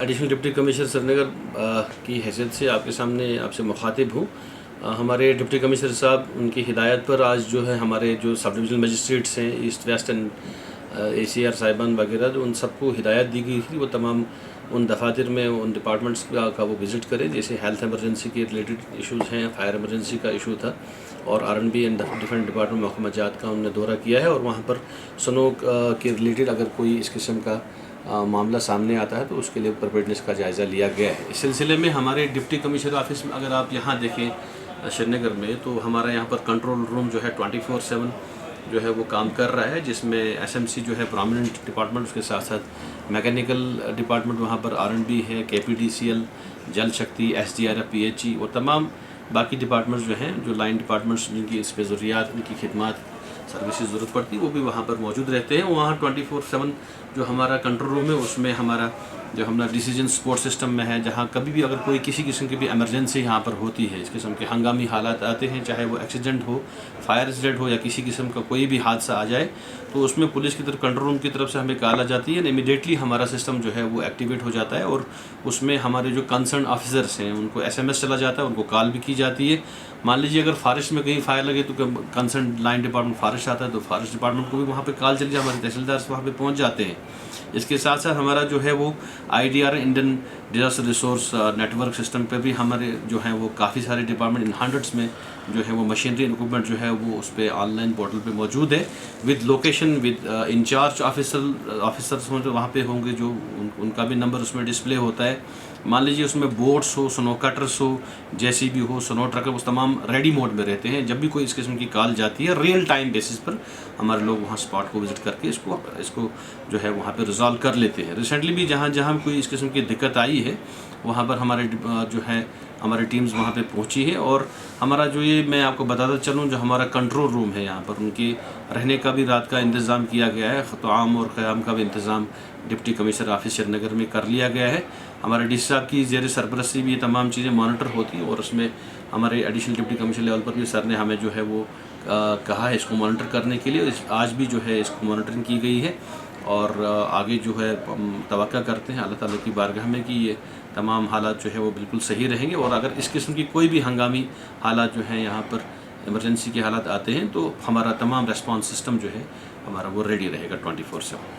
Additional deputy commissioner سری نگر کی حیثیت سے آپ کے سامنے آپ سے مخاطب ہوں. ہمارے ڈپٹی کمشنر صاحب ان کی ہدایت پر آج جو ہے ہمارے جو سب ڈویژنل مجسٹریٹس ہیں ایسٹ ویسٹ اینڈ ACR صاحبان وغیرہ جو ان سب کو ہدایت دی گئی تھی وہ تمام ان دفاتر میں ان ڈپارٹمنٹس کا وہ وزٹ کریں. جیسے ہیلتھ ایمرجنسی کے ریلیٹڈ ایشوز ہیں, فائر ایمرجنسی کا ایشو تھا, اور R&B اینڈ ڈفرینٹ ڈپارٹمنٹ محکمہ جات کا انہوں نے دورہ کیا ہے, اور وہاں پر سنو کے ریلیٹڈ اگر کوئی اس قسم کا معاملہ سامنے آتا ہے تو اس کے لیے پریپیئرڈنیس کا جائزہ لیا گیا ہے. اس سلسلے میں ہمارے ڈپٹی کمشنر آفس میں اگر آپ یہاں دیکھیں سری نگر میں, تو ہمارا یہاں پر کنٹرول روم جو ہے 24/7 جو ہے وہ کام کر رہا ہے, جس میں SMC جو ہے پرومیننٹ ڈپارٹمنٹ, اس کے ساتھ ساتھ میکینیکل ڈپارٹمنٹ وہاں پر R&B ہے, KPDCL, Jal Shakti, SDRF, PHE اور تمام باقی ڈپارٹمنٹس جو ہیں جو لائن ڈپارٹمنٹس جن کی اس پہ ضروریات ان کی خدمات سروسز ضرورت پڑتی وہ بھی وہاں پر موجود رہتے ہیں. وہاں 24/7 جو ہمارا کنٹرول روم ہے اس میں ہمارا جو ہمارا ڈیسیجن سپورٹ سسٹم میں ہے, جہاں کبھی بھی اگر کوئی کسی قسم کی بھی ایمرجنسی یہاں پر ہوتی ہے, اس قسم کے ہنگامی حالات آتے ہیں, چاہے وہ ایکسیڈنٹ ہو, فائر ایکسیڈنٹ ہو یا کسی قسم کا کوئی بھی حادثہ آ جائے, تو اس میں پولیس کی طرف کنٹرول روم کی طرف سے ہمیں کال آ جاتی ہے, امیڈیٹلی ہمارا سسٹم جو ہے وہ ایکٹیویٹ ہو جاتا ہے, اور اس میں ہمارے جو کنسرن آفیسرس ہیں ان کو SMS چلا جاتا ہے, ان کو کال بھی کی جاتی ہے. مان لیجیے اگر فارسٹ میں کہیں فائر لگے تو کنسرن لائن ڈپارٹمنٹ فارسٹ آتا ہے تو فارسٹ ڈپارٹمنٹ کو بھی وہاں پہ کال چلی جائے, ہمارے تحصیلدار وہاں پہ پہنچ جاتے ہیں. اس کے ساتھ ساتھ ہمارا جو ہے وہ IDR Indian disaster resource network system پہ بھی ہمارے جو ہیں وہ کافی سارے ڈپارٹمنٹ ان ہنڈریڈس میں جو ہے وہ مشینری اکوپمنٹ جو ہے وہ اس پہ آن لائن پورٹل پہ موجود ہے, with location, with incharge officers وہاں پہ ہوں گے, جو ان کا بھی نمبر اس میں ڈسپلے ہوتا ہے. مان لیجیے اس میں بوٹس ہو, سنو کٹرس ہو, JCB ہو, سنو ٹرکر, وہ تمام ریڈی موڈ میں رہتے ہیں. جب بھی کوئی اس قسم کی کال جاتی ہے ریئل ٹائم بیسس پر ہمارے لوگ وہاں اسپاٹ کو وزٹ کر کے اس کو جو ہے وہاں پہ ریزالو کر لیتے ہیں. ریسنٹلی بھی جہاں جہاں کوئی اس قسم کی دقت آئی ہے وہاں پر ہمارے جو ہے ہماری ٹیمز وہاں پہ پہنچی ہے, اور ہمارا جو یہ میں آپ کو بتاتا چلوں جو ہمارا کنٹرول روم ہے یہاں پر ان کے رہنے کا بھی رات کا انتظام کیا گیا ہے, طعام اور قیام کا بھی انتظام ڈپٹی کمشنر آفس سری نگر میں کر لیا گیا ہے. ہمارے DC صاحب کی زیر سرپرستی بھی یہ تمام چیزیں مانیٹر ہوتی ہیں, اور اس میں ہمارے ایڈیشنل ڈپٹی کمشنر لیول پر بھی سر نے ہمیں جو ہے وہ کہا ہے اس کو مانیٹر کرنے کے لیے. آج بھی جو ہے اس کو مانیٹرنگ کی گئی ہے, اور آگے جو ہے توقع کرتے ہیں اللہ تعالیٰ کی بارگاہ میں کہ یہ تمام حالات جو ہے وہ بالکل صحیح رہیں گے, اور اگر اس قسم کی کوئی بھی ہنگامی حالات جو ہیں یہاں پر ایمرجنسی کے حالات آتے ہیں تو ہمارا تمام ریسپانس سسٹم جو ہے ہمارا وہ ریڈی رہے گا 24/7.